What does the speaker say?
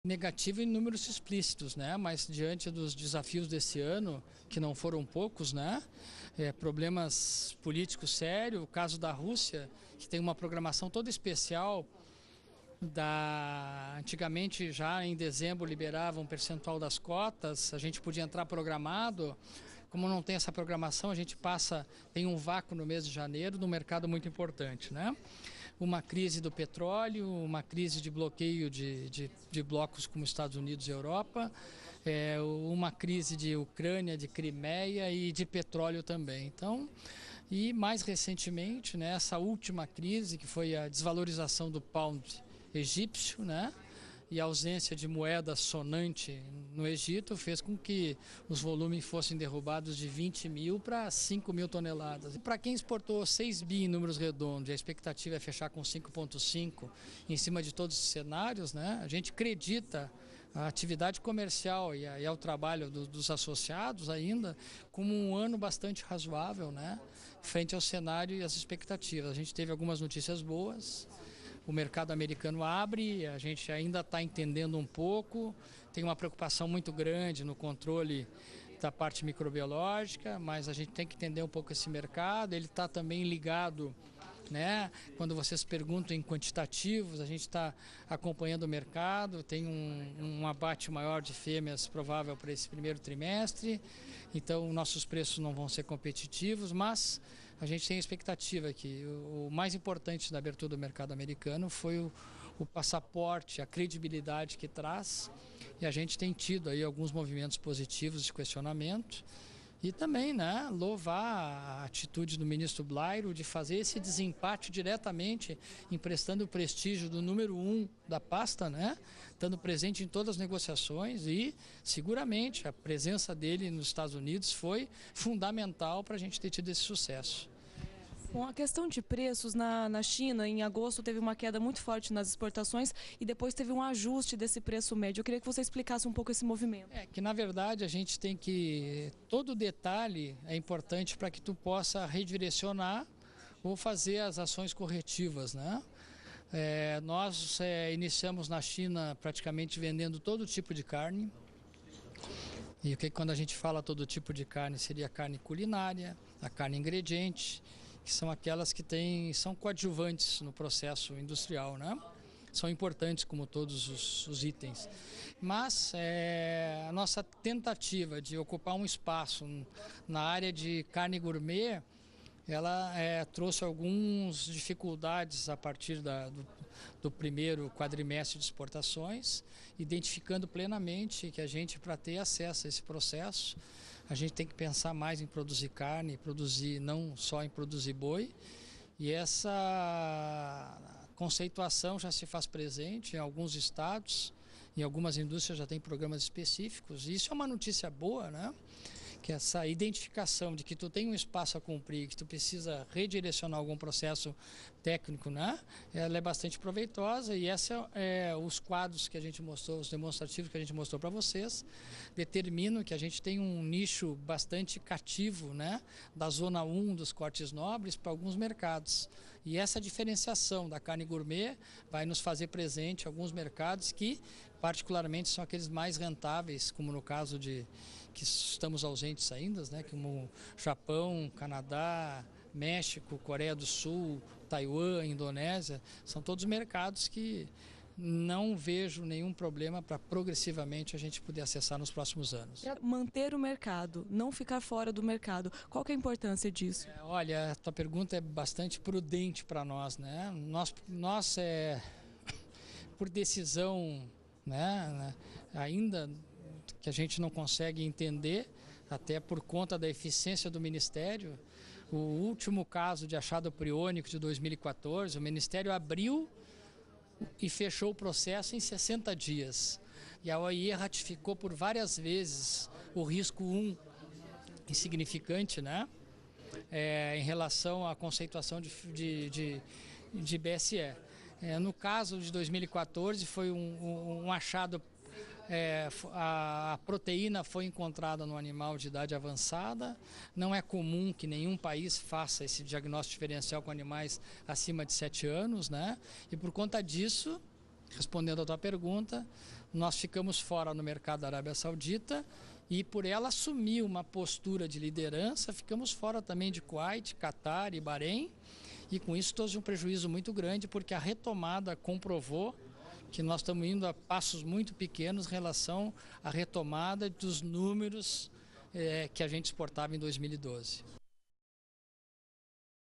Negativo em números explícitos, né? Mas diante dos desafios desse ano, que não foram poucos, né? Problemas políticos sérios, o caso da Rússia, que tem uma programação toda especial. Antigamente, já em dezembro, liberava um percentual das cotas, a gente podia entrar programado. Como não tem essa programação, a gente tem um vácuo no mês de janeiro, num mercado muito importante, né? Uma crise do petróleo, uma crise de bloqueio de blocos como Estados Unidos e Europa, uma crise de Ucrânia, de Crimeia e de petróleo também. Então, e mais recentemente, né, essa última crise, que foi a desvalorização do pound egípcio, né? E a ausência de moeda sonante no Egito fez com que os volumes fossem derrubados de 20 mil para 5 mil toneladas. Para quem exportou 6 bi em números redondos e a expectativa é fechar com 5,5 em cima de todos os cenários, né? A gente acredita a atividade comercial e ao trabalho dos associados ainda como um ano bastante razoável, né? Frente ao cenário e às expectativas. A gente teve algumas notícias boas. O mercado americano abre, a gente ainda está entendendo um pouco, tem uma preocupação muito grande no controle da parte microbiológica, mas a gente tem que entender um pouco esse mercado. Ele está também ligado, né? Quando vocês perguntam em quantitativos, a gente está acompanhando o mercado, tem um abate maior de fêmeas provável para esse primeiro trimestre, então nossos preços não vão ser competitivos, mas a gente tem a expectativa que o mais importante da abertura do mercado americano foi o passaporte, a credibilidade que traz, e a gente tem tido aí alguns movimentos positivos de questionamento. E também, né, louvar a atitude do ministro Blairo de fazer esse desempate diretamente, emprestando o prestígio do número 1 da pasta, né, estando presente em todas as negociações, e seguramente a presença dele nos Estados Unidos foi fundamental para a gente ter tido esse sucesso. Bom, a questão de preços na China, em agosto teve uma queda muito forte nas exportações e depois teve um ajuste desse preço médio. Eu queria que você explicasse um pouco esse movimento. Que na verdade a gente tem que... Todo detalhe é importante para que tu possa redirecionar ou fazer as ações corretivas, né? Nós iniciamos na China praticamente vendendo todo tipo de carne. E quando a gente fala todo tipo de carne, seria a carne culinária, a carne ingrediente, que são aquelas que são coadjuvantes no processo industrial, né? São importantes como todos os itens. Mas a nossa tentativa de ocupar um espaço na área de carne gourmet, ela trouxe algumas dificuldades a partir do primeiro quadrimestre de exportações, identificando plenamente que a gente, para ter acesso a esse processo, a gente tem que pensar mais em produzir carne, não só em produzir boi. E essa conceituação já se faz presente em alguns estados, em algumas indústrias já tem programas específicos, e isso é uma notícia boa, né? Que essa identificação de que tu tem um espaço a cumprir, que tu precisa redirecionar algum processo técnico, né? Ela é bastante proveitosa, e os quadros que a gente mostrou, os demonstrativos que a gente mostrou para vocês, determinam que a gente tem um nicho bastante cativo, né? Da zona 1 dos cortes nobres para alguns mercados. E essa diferenciação da carne gourmet vai nos fazer presente em alguns mercados que particularmente são aqueles mais rentáveis, como no caso que estamos ausentes ainda, né, como Japão, Canadá, México, Coreia do Sul, Taiwan, Indonésia, são todos mercados que não vejo nenhum problema para progressivamente a gente poder acessar nos próximos anos. Para manter o mercado, não ficar fora do mercado, qual que é a importância disso? Olha, a tua pergunta é bastante prudente para nós, né? Nós por decisão, né, ainda que a gente não consegue entender, até por conta da eficiência do Ministério. O último caso de achado priônico de 2014, o Ministério abriu e fechou o processo em 60 dias. E a OIE ratificou por várias vezes o risco 1 insignificante, né? Em relação à conceituação de BSE. No caso de 2014, foi um achado. A proteína foi encontrada no animal de idade avançada. Não é comum que nenhum país faça esse diagnóstico diferencial com animais acima de 7 anos, né? E por conta disso, respondendo à tua pergunta, nós ficamos fora no mercado da Arábia Saudita e por ela assumir uma postura de liderança, ficamos fora também de Kuwait, Catar e Bahrein, e com isso trouxe um prejuízo muito grande, porque a retomada comprovou que nós estamos indo a passos muito pequenos em relação à retomada dos números que a gente exportava em 2012.